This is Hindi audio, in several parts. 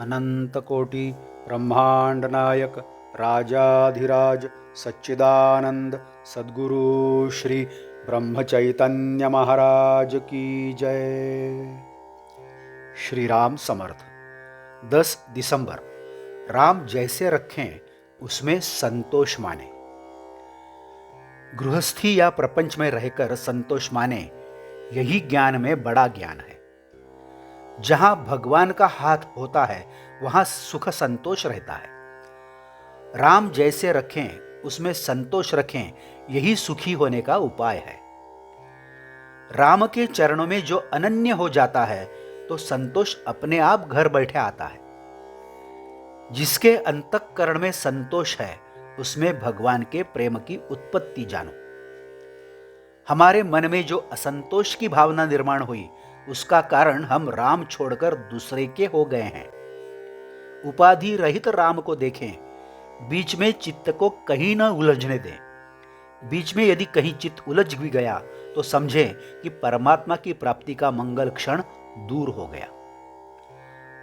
अनंत कोटि ब्रह्मांड नायक राजाधिराज सच्चिदानंद सद्गुरु श्री ब्रह्म चैतन्य महाराज की जय। श्री राम समर्थ। 10 दिसंबर। राम जैसे रखें उसमें संतोष माने। गृहस्थी या प्रपंच में रहकर संतोष माने, यही ज्ञान में बड़ा ज्ञान है। जहां भगवान का हाथ होता है वहां सुख संतोष रहता है। राम जैसे रखें उसमें संतोष रखें, यही सुखी होने का उपाय है। राम के चरणों में जो अनन्य हो जाता है तो संतोष अपने आप घर बैठे आता है। जिसके अंतःकरण में संतोष है उसमें भगवान के प्रेम की उत्पत्ति जानो। हमारे मन में जो असंतोष की भावना निर्माण हुई उसका कारण हम राम छोड़कर दूसरे के हो गए हैं। उपाधि रहित राम को देखें, बीच में चित्त को कहीं न उलझने दें। बीच में यदि कहीं चित्त उलझ भी गया तो समझें कि परमात्मा की प्राप्ति का मंगल क्षण दूर हो गया।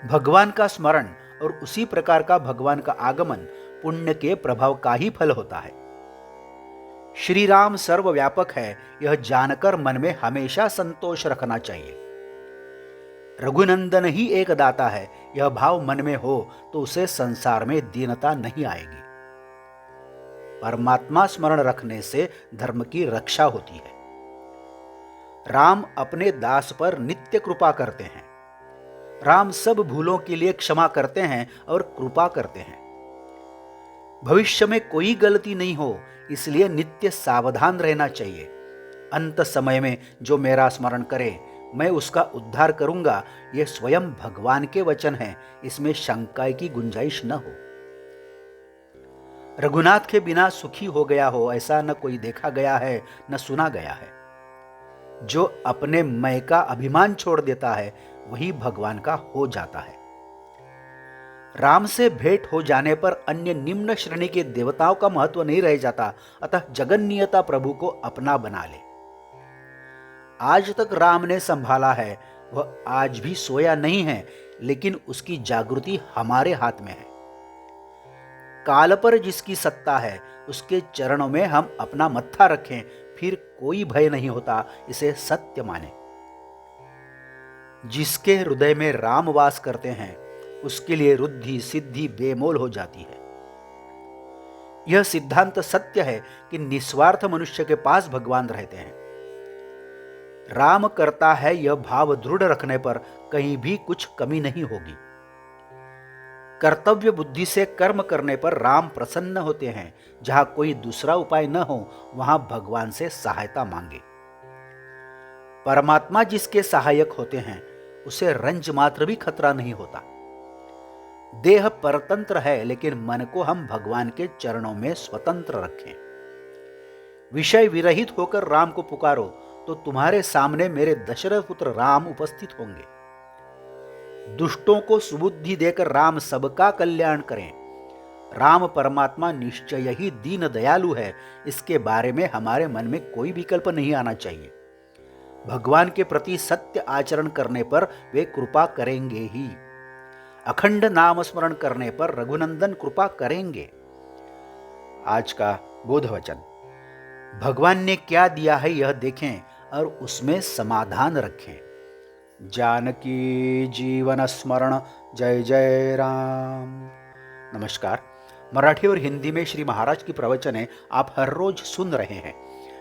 भगवान का स्मरण और उसी प्रकार का भगवान का आगमन पुण्य के प्रभाव का ही फल होता है। श्री राम सर्वव्यापक है, यह जानकर मन में हमेशा संतोष रखना चाहिए। रघुनंदन ही एक दाता है, यह भाव मन में हो तो उसे संसार में दीनता नहीं आएगी। परमात्मा स्मरण रखने से धर्म की रक्षा होती है। राम अपने दास पर नित्य कृपा करते हैं। राम सब भूलों के लिए क्षमा करते हैं और कृपा करते हैं। भविष्य में कोई गलती नहीं हो इसलिए नित्य सावधान रहना चाहिए। अंत समय में जो मेरा स्मरण करे मैं उसका उद्धार करूंगा, यह स्वयं भगवान के वचन है, इसमें शंका की गुंजाइश न हो। रघुनाथ के बिना सुखी हो गया हो ऐसा न कोई देखा गया है न सुना गया है। जो अपने मैं का अभिमान छोड़ देता है वही भगवान का हो जाता है। राम से भेंट हो जाने पर अन्य निम्न श्रेणी के देवताओं का महत्व नहीं रह जाता, अतः जगन्नियता प्रभु को अपना बना ले। आज तक राम ने संभाला है, वह आज भी सोया नहीं है, लेकिन उसकी जागृति हमारे हाथ में है। काल पर जिसकी सत्ता है उसके चरणों में हम अपना मत्था रखें, फिर कोई भय नहीं होता, इसे सत्य माने। जिसके हृदय में राम वास करते हैं उसके लिए रुद्धि सिद्धि बेमोल हो जाती है। यह सिद्धांत सत्य है कि निस्वार्थ मनुष्य के पास भगवान रहते हैं। राम करता है यह भाव दृढ़ रखने पर कहीं भी कुछ कमी नहीं होगी। कर्तव्य बुद्धि से कर्म करने पर राम प्रसन्न होते हैं। जहां कोई दूसरा उपाय न हो वहां भगवान से सहायता मांगे। परमात्मा जिसके सहायक होते हैं उसे रंज मात्र भी खतरा नहीं होता। देह परतंत्र है लेकिन मन को हम भगवान के चरणों में स्वतंत्र रखें। विषय विरहित होकर राम को पुकारो तो तुम्हारे सामने मेरे दशरथ पुत्र राम उपस्थित होंगे। दुष्टों को सुबुद्धि देकर राम सबका कल्याण करें। राम परमात्मा निश्चय ही दीन दयालु है, इसके बारे में हमारे मन में कोई विकल्प नहीं आना चाहिए। भगवान के प्रति सत्य आचरण करने पर वे कृपा करेंगे ही। अखंड नाम स्मरण करने पर रघुनंदन कृपा करेंगे। आज का बोध वचन। भगवान ने क्या दिया है यह देखें और उसमें समाधान रखें। जानकी जीवन स्मरण। जय जय राम। नमस्कार। मराठी और हिंदी में श्री महाराज की प्रवचनें आप हर रोज सुन रहे हैं,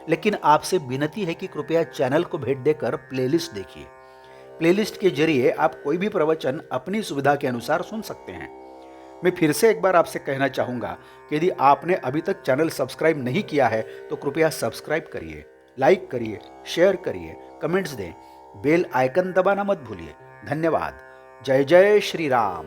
लेकिन आपसे विनती है कि कृपया चैनल को भेंट देकर प्लेलिस्ट देखिए। प्लेलिस्ट के जरिए आप कोई भी प्रवचन अपनी सुविधा के अनुसार सुन सकते हैं। मैं फिर से एक बार आपसे कहना चाहूँगा कि यदि आपने अभी तक चैनल सब्सक्राइब नहीं किया है तो कृपया सब्सक्राइब करिए, लाइक करिए, शेयर करिए, कमेंट्स दें, बेल आइकन दबाना मत भूलिए। धन्यवाद। जय जय श्री राम।